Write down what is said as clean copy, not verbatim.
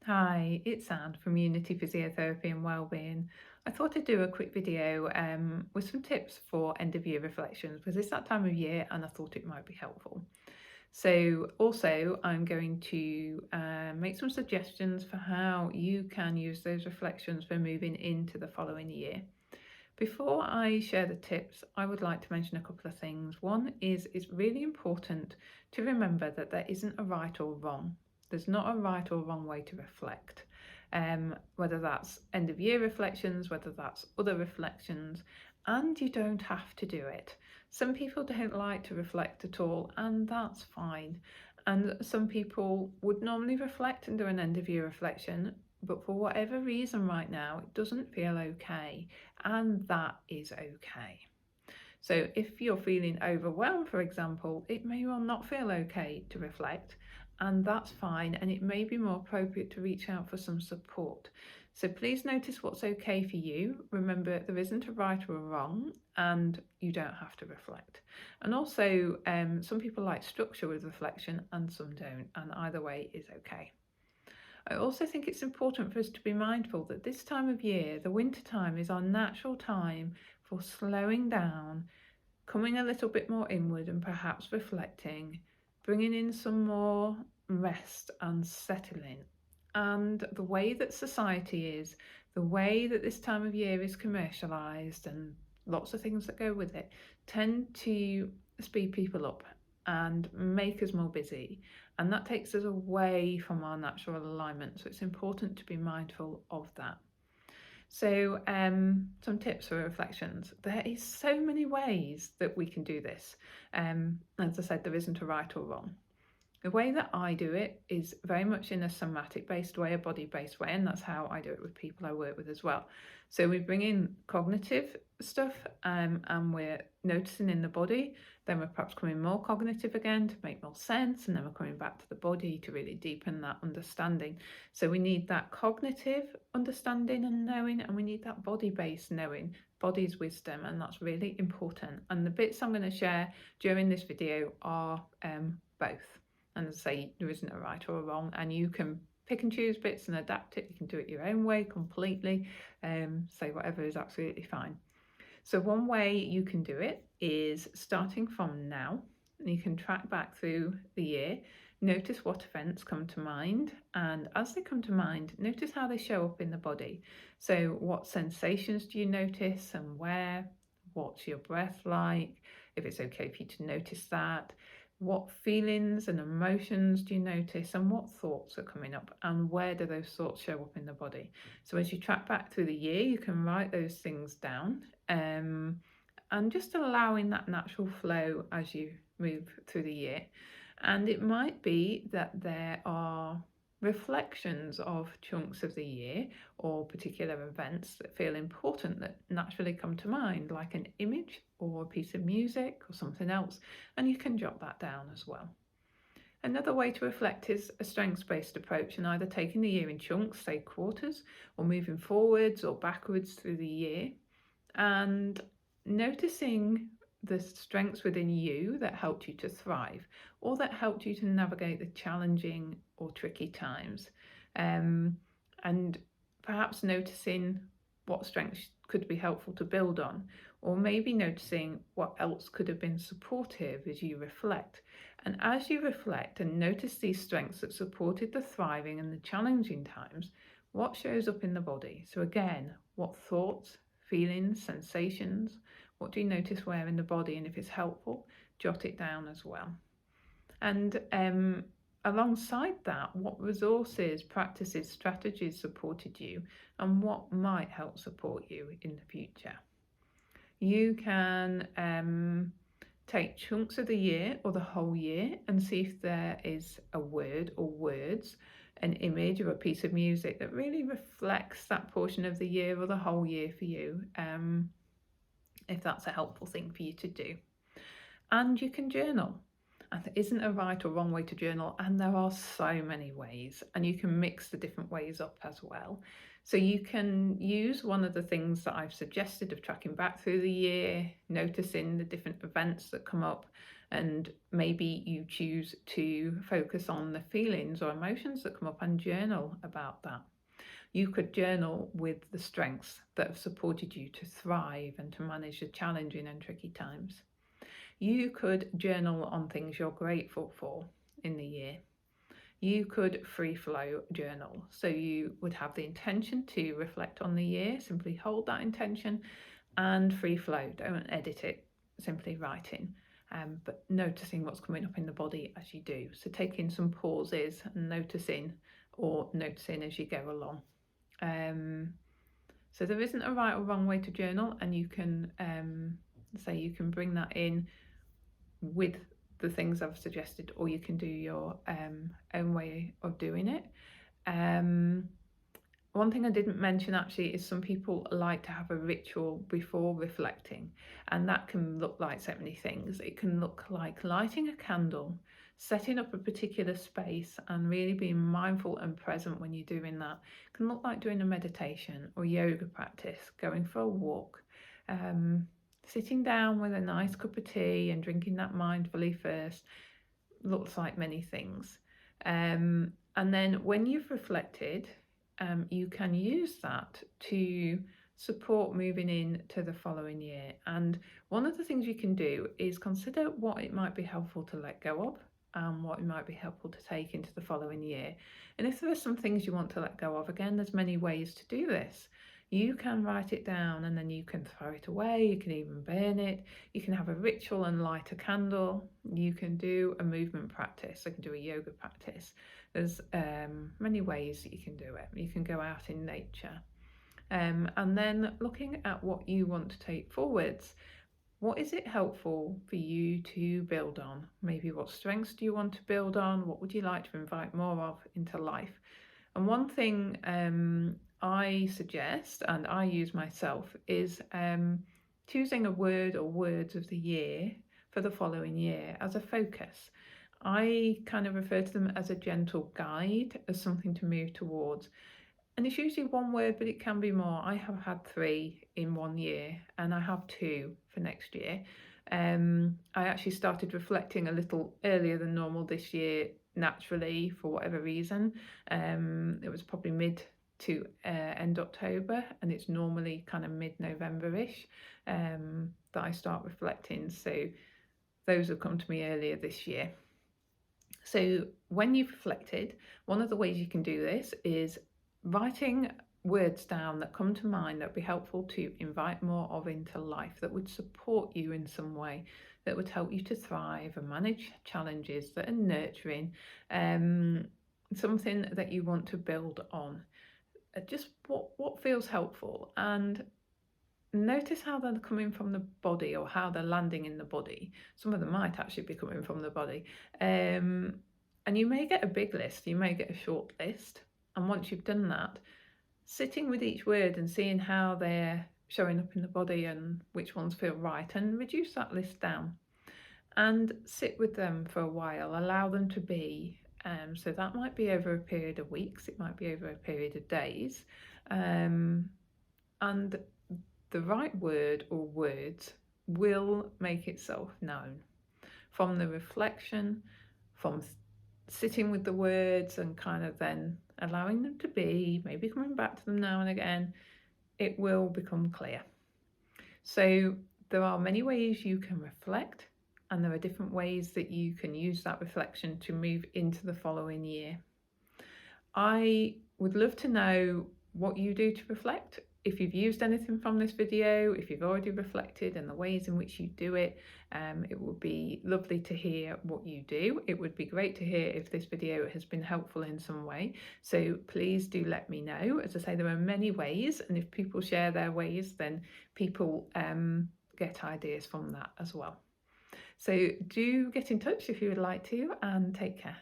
Hi, it's Anne from Unity Physiotherapy and Wellbeing. I thought I'd do a quick video with some tips for end of year reflections because it's that time of year and I thought it might be helpful. So, also, I'm going to make some suggestions for how you can use those reflections for moving into the following year. Before I share the tips, I would like to mention a couple of things. One is it's really important to remember that there isn't a right or wrong. There's not a right or wrong way to reflect, whether that's end of year reflections, whether that's other reflections, and you don't have to do it. Some people don't like to reflect at all, and that's fine. And some people would normally reflect and do an end of year reflection, but for whatever reason right now, it doesn't feel okay, and that is okay. So if you're feeling overwhelmed, for example, it may well not feel okay to reflect, and that's fine, and it may be more appropriate to reach out for some support. So please notice what's okay for you. Remember, there isn't a right or a wrong, and you don't have to reflect. And also, some people like structure with reflection, and some don't, and either way is okay. I also think it's important for us to be mindful that this time of year, the winter time, is our natural time for slowing down, coming a little bit more inward and perhaps reflecting, bringing in some more rest and settling. And the way that society is, the way that this time of year is commercialised and lots of things that go with it, tend to speed people up and make us more busy. And that takes us away from our natural alignment. So it's important to be mindful of that. So, some tips for reflections. There is so many ways that we can do this. As I said, there isn't a right or wrong. The way that I do it is very much in a somatic based way, a body based way, and that's how I do it with people I work with as well. So we bring in cognitive stuff and we're noticing in the body, then we're perhaps coming more cognitive again to make more sense, and then we're coming back to the body to really deepen that understanding. So we need that cognitive understanding and knowing, and we need that body based knowing, body's wisdom, and that's really important. And the bits I'm going to share during this video are both. And as I say, there isn't a right or a wrong, and you can pick and choose bits and adapt it. You can do it your own way completely, say whatever is absolutely fine. So one way you can do it is starting from now, and you can track back through the year, notice what events come to mind, and as they come to mind, notice how they show up in the body. So what sensations do you notice and where? What's your breath like? If it's okay for you to notice that. What feelings and emotions do you notice, and what thoughts are coming up, and where do those thoughts show up in the body? So as you track back through the year, you can write those things down, and just allowing that natural flow as you move through the year. And it might be that there are reflections of chunks of the year or particular events that feel important that naturally come to mind, like an image or a piece of music or something else, and you can jot that down as well. Another way to reflect is a strengths-based approach, and either taking the year in chunks, say quarters, or moving forwards or backwards through the year, and noticing the strengths within you that helped you to thrive or that helped you to navigate the challenging or tricky times. And perhaps noticing what strengths could be helpful to build on, or maybe noticing what else could have been supportive as you reflect. And as you reflect and notice these strengths that supported the thriving and the challenging times, what shows up in the body? So again, what thoughts, feelings, sensations, what do you notice where in the body? And if it's helpful, jot it down as well. And alongside that, what resources, practices, strategies supported you, and what might help support you in the future? You can take chunks of the year or the whole year and see if there is a word or words, an image or a piece of music that really reflects that portion of the year or the whole year for you, if that's a helpful thing for you to do. And you can journal. And there isn't a right or wrong way to journal, and there are so many ways, and you can mix the different ways up as well. So you can use one of the things that I've suggested of tracking back through the year, noticing the different events that come up, And maybe you choose to focus on the feelings or emotions that come up and journal about that. You could journal with the strengths that have supported you to thrive and to manage the challenging and tricky times. You could journal on things you're grateful for in the year. You could free flow journal. So you would have the intention to reflect on the year, simply hold that intention and free flow. Don't edit it, simply writing, but noticing what's coming up in the body as you do. So taking some pauses and noticing as you go along. So there isn't a right or wrong way to journal, and you can you can bring that in with the things I've suggested, or you can do your own way of doing it. One thing I didn't mention actually is some people like to have a ritual before reflecting, and that can look like so many things. It can look like lighting a candle, setting up a particular space and really being mindful and present when you're doing that. It can look like doing a meditation or yoga practice, going for a walk, sitting down with a nice cup of tea and drinking that mindfully first. Looks like many things. And then when you've reflected, you can use that to support moving into the following year. And one of the things you can do is consider what it might be helpful to let go of and what it might be helpful to take into the following year. And if there are some things you want to let go of, again, there's many ways to do this. You can write it down and then you can throw it away. You can even burn it. You can have a ritual and light a candle. You can do a movement practice. You can do a yoga practice. There's many ways that you can do it. You can go out in nature. And then looking at what you want to take forwards. What is it helpful for you to build on? Maybe what strengths do you want to build on? What would you like to invite more of into life? And one thing I suggest, and I use myself, is choosing a word or words of the year for the following year as a focus. I kind of refer to them as a gentle guide, as something to move towards. And it's usually one word, but it can be more. I have had 3 in 1 year, and I have 2 for next year. I actually started reflecting a little earlier than normal this year, naturally, for whatever reason. It was probably mid to end October, and it's normally kind of mid-November-ish that I start reflecting. So those have come to me earlier this year. So when you've reflected, one of the ways you can do this is writing words down that come to mind that would be helpful to invite more of into life, that would support you in some way, that would help you to thrive and manage challenges, that are nurturing, something that you want to build on. Just what feels helpful, and notice how they're coming from the body or how they're landing in the body. Some of them might actually be coming from the body. And you may get a big list, you may get a short list. And once you've done that, sitting with each word and seeing how they're showing up in the body and which ones feel right, and reduce that list down. And sit with them for a while, allow them to be. So that might be over a period of weeks, it might be over a period of days. And the right word or words will make itself known from the reflection, from sitting with the words and kind of then allowing them to be, maybe coming back to them now and again. It will become clear. So there are many ways you can reflect, and there are different ways that you can use that reflection to move into the following year. I would love to know what you do to reflect. If you've used anything from this video, if you've already reflected and the ways in which you do it, it would be lovely to hear what you do. It would be great to hear if this video has been helpful in some way. So please do let me know. As I say, there are many ways, and if people share their ways, then people get ideas from that as well. So do get in touch if you would like to, and take care.